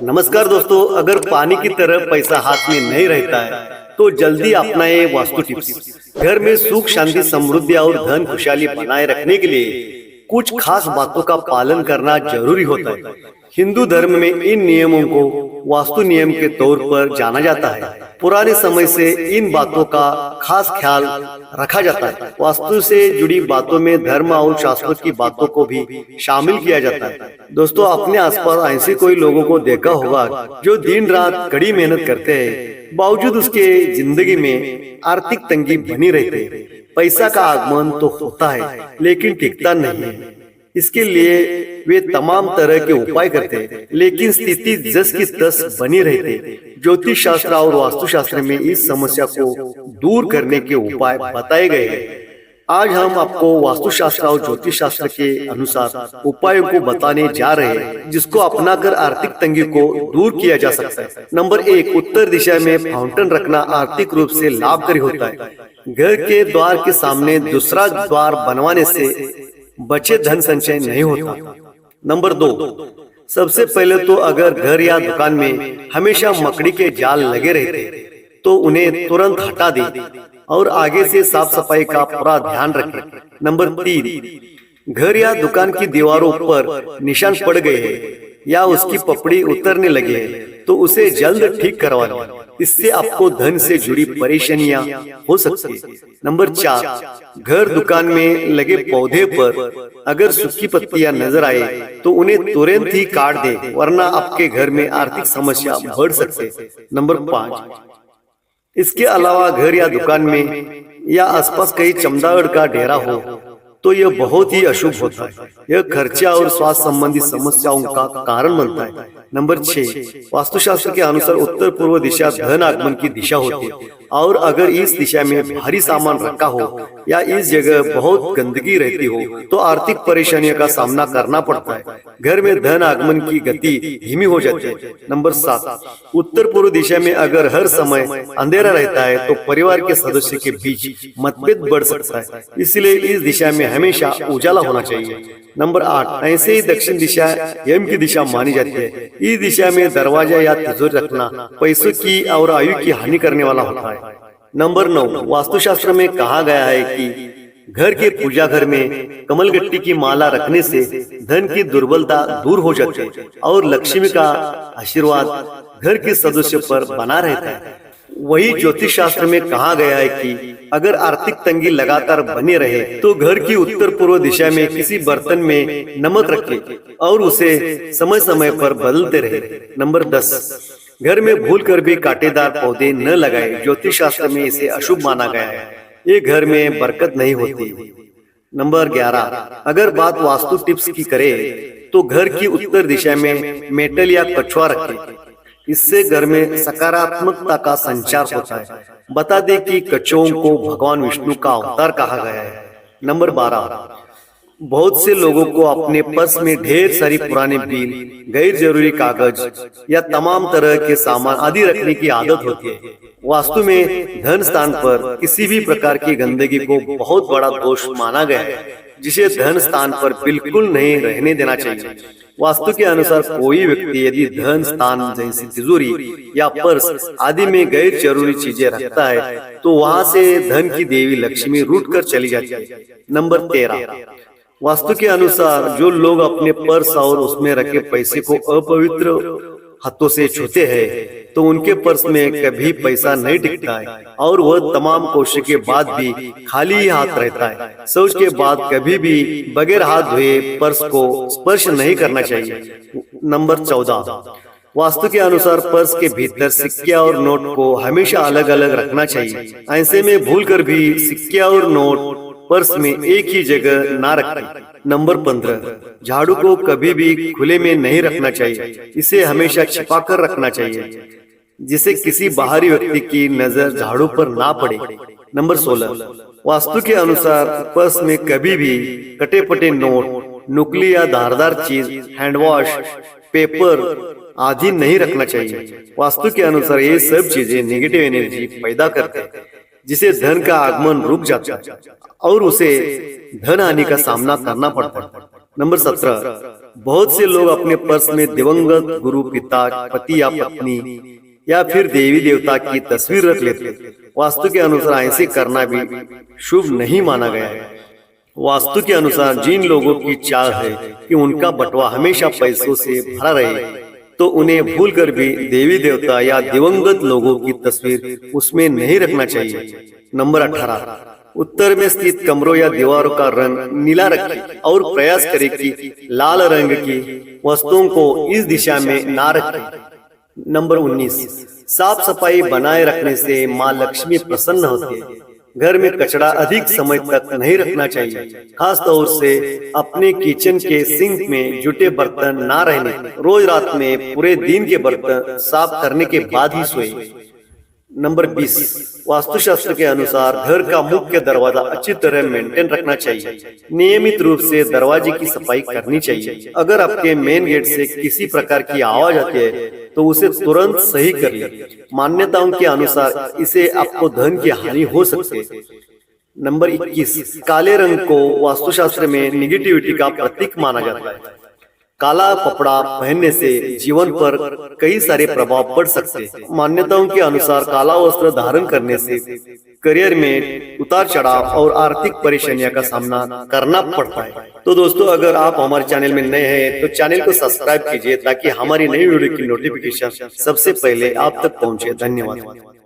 नमस्कार दोस्तों, अगर पानी की तरह पैसा हाथ में नहीं रहता है तो जल्दी अपनाए वास्तु टिप्स। घर में सुख शांति समृद्धि और धन खुशहाली बनाए रखने के लिए कुछ खास बातों का पालन करना जरूरी होता है। हिंदू धर्म में इन नियमों को वास्तु नियम के तौर पर जाना जाता है। पुराने समय से इन बातों का खास ख्याल रखा जाता है। वास्तु से जुड़ी बातों में धर्म और शास्त्रों की बातों को भी शामिल किया जाता है। दोस्तों, अपने आसपास ऐसे कोई लोगों को देखा होगा जो दिन रात कड़ी मेहनत करते हैं, बावजूद उसके जिंदगी में आर्थिक तंगी बनी रहती है। पैसा का आगमन तो होता है लेकिन टिकता नहीं है। इसके लिए वे तमाम तरह के उपाय करते हैं, लेकिन स्थिति जस की तस बनी रहती है। ज्योतिष शास्त्र और वास्तुशास्त्र में इस समस्या को दूर करने के उपाय बताए गए हैं। आज हम आपको वास्तुशास्त्र और ज्योतिष शास्त्र के अनुसार उपायों को बताने जा रहे हैं, जिसको अपनाकर आर्थिक तंगी को दूर किया जा सकता है। नंबर 1, उत्तर दिशा में फाउंटेन रखना आर्थिक रूप से लाभकारी होता है। घर के द्वार के सामने दूसरा द्वार बनवाने से बचे धन संचय नहीं होता। नंबर 2, सबसे पहले तो अगर घर या दुकान में हमेशा मकड़ी के जाल लगे रहते तो उन्हें तुरंत हटा दें और आगे से साफ सफाई का पूरा ध्यान रखें। नंबर 3, घर या दुकान की दीवारों पर निशान पड़ गए हैं या उसकी पपड़ी उतरने लगी है तो उसे जल्द ठीक करवा लें। इससे आपको धन से जुड़ी परेशानियां हो सकती है। नंबर 4, घर दुकान में लगे पौधे पर अगर सूखी पत्तियां नजर आए तो उन्हें तुरंत ही काट दे, वरना आपके घर में आर्थिक समस्या बढ़ सकते हैं। नंबर 5, इसके अलावा घर या दुकान में या आसपास कहीं चमगादड़ का डेरा हो तो यह बहुत ही अशुभ होता है। यह खर्चा और स्वास्थ्य संबंधी समस्याओं का कारण बनता है। नंबर 6, वास्तुशास्त्र के अनुसार उत्तर पूर्व दिशा धन आगमन की दिशा होती है और अगर इस दिशा में भारी सामान रखा हो या इस जगह बहुत गंदगी रहती हो तो आर्थिक परेशानियों का सामना करना पड़ता है। घर में धन आगमन की गति धीमी हो जाती है। नंबर 7, उत्तर पूर्व दिशा में अगर हर समय अंधेरा रहता है तो परिवार के सदस्यों के बीच मतभेद बढ़ सकता है, इसलिए इस दिशा में हमेशा उजाला होना चाहिए। नंबर 8, ऐसे ही दक्षिण दिशा यम की दिशा मानी जाती है। इस दिशा में दरवाजा या तिजोरी रखना पैसों की और आयु की हानि करने वाला होता है। नंबर 9, वास्तुशास्त्र में कहा गया है कि घर के पूजा घर में कमलगट्टी की माला रखने से धन की दुर्बलता दूर हो जाती है और लक्ष्मी का आशीर्वाद घर के सदस्यों पर बना रहता है। वही ज्योतिष शास्त्र में कहा गया है कि अगर आर्थिक तंगी लगातार बनी रहे तो घर की उत्तर पूर्व दिशा में किसी बर्तन में नमक रखें और उसे समय समय पर बदलते रहे। नंबर 10, घर में भूलकर भी कांटेदार पौधे न लगाए। ज्योतिष शास्त्र में इसे अशुभ माना गया है। ये घर में बरकत नहीं होती। नंबर 11, अगर बात वास्तु टिप्स की करें तो घर की उत्तर दिशा में मेटल या कछुआ रखें। इससे घर में सकारात्मकता का संचार होता है। बता दें कि कछुओं को भगवान विष्णु का अवतार कहा गया है। नंबर 12, बहुत से लोगों को अपने पर्स में ढेर सारी पुराने बिल, गैर जरूरी कागज या तमाम तरह के सामान आदि रखने की आदत होती है। वास्तु में धन स्थान पर किसी भी प्रकार की गंदगी को बहुत बड़ा दोष माना गया है, जिसे धन स्थान पर बिल्कुल नहीं रहने देना चाहिए। वास्तु के अनुसार कोई व्यक्ति यदि धन स्थान जैसी तिजोरी या पर्स आदि में गैर जरूरी चीजें रखता है तो वहां से धन की देवी लक्ष्मी रूठ कर चली जाती है। नंबर 13, वास्तु के अनुसार जो लोग अपने पर्स और उसमें रखे पैसे को अपवित्र हाथों से छूते हैं तो उनके पर्स में कभी पैसा नहीं टिकता है और वह तमाम कोशिश के बाद भी खाली ही हाथ रहता है। सोच के बाद कभी भी बगैर हाथ धोए पर्स को स्पर्श नहीं करना चाहिए। नंबर 14, वास्तु के अनुसार पर्स के भीतर सिक्के और नोट को हमेशा अलग अलग रखना चाहिए। ऐसे में भूलकर भी सिक्के और नोट पर्स में एक ही जगह ना रखें। नंबर 15, झाड़ू को कभी भी खुले में नहीं रखना चाहिए। इसे हमेशा छिपा कर रखना चाहिए जिसे किसी बाहरी व्यक्ति की नजर झाड़ू पर ना पड़े। नंबर 16, वास्तु के अनुसार पर्स में कभी भी कटे पटे नोट, नुकीली या धारदार चीज, हैंडवॉश, पेपर आदि नहीं रखना चाहिए। वास्तु के अनुसार ये सब चीजें नेगेटिव एनर्जी पैदा करते हैं, जिसे धन का आगमन रुक जाता है और उसे धन हानि का सामना करना पड़ता है। नंबर 17, बहुत से लोग अपने पर्स में दिवंगत गुरु, पिता, पति या पत्नी या फिर देवी देवता की तस्वीर रख लेते हैं। वास्तु के अनुसार ऐसे करना भी शुभ नहीं माना गया है। वास्तु के अनुसार जिन लोगों की चाह है कि उनका बटवा हमेशा पैसों से भरा रहे, तो उन्हें भूलकर भी देवी देवता या दिवंगत लोगों की तस्वीर उसमें नहीं रखना चाहिए। नंबर 18, उत्तर में स्थित कमरों या दीवारों का रंग नीला रखें और प्रयास करें कि लाल रंग की वस्तुओं को इस दिशा में ना रखें। नंबर 19, साफ सफाई बनाए रखने से माँ लक्ष्मी प्रसन्न होती है। घर में कचरा अधिक समय तक नहीं रखना चाहिए, खास तौर से अपने किचन के सिंक में जूठे बर्तन ना रहने। रोज रात में पूरे दिन के बर्तन साफ करने के बाद ही सोए। नंबर 20, वास्तुशास्त्र के अनुसार घर का मुख्य दरवाजा अच्छी तरह मेंटेन रखना चाहिए। नियमित रूप से दरवाजे की सफाई करनी चाहिए। अगर आपके मेन गेट से किसी प्रकार की आवाज आती है तो उसे तुरंत सही कर ले। मान्यताओं के अनुसार इसे आपको धन की हानि हो सकती है। नंबर 21, काले रंग को वास्तुशास्त्र में निगेटिविटी का प्रतीक माना जाता है। काला कपड़ा पहनने से जीवन पर कई सारे प्रभाव पड़ सकते हैं। मान्यताओं के अनुसार काला वस्त्र धारण करने से करियर में उतार चढ़ाव और आर्थिक परेशानियों का सामना करना पड़ता है। तो दोस्तों, अगर आप हमारे चैनल में नए हैं तो चैनल को सब्सक्राइब कीजिए ताकि हमारी नई वीडियो की नोटिफिकेशन सबसे पहले आप तक पहुंचे। धन्यवाद।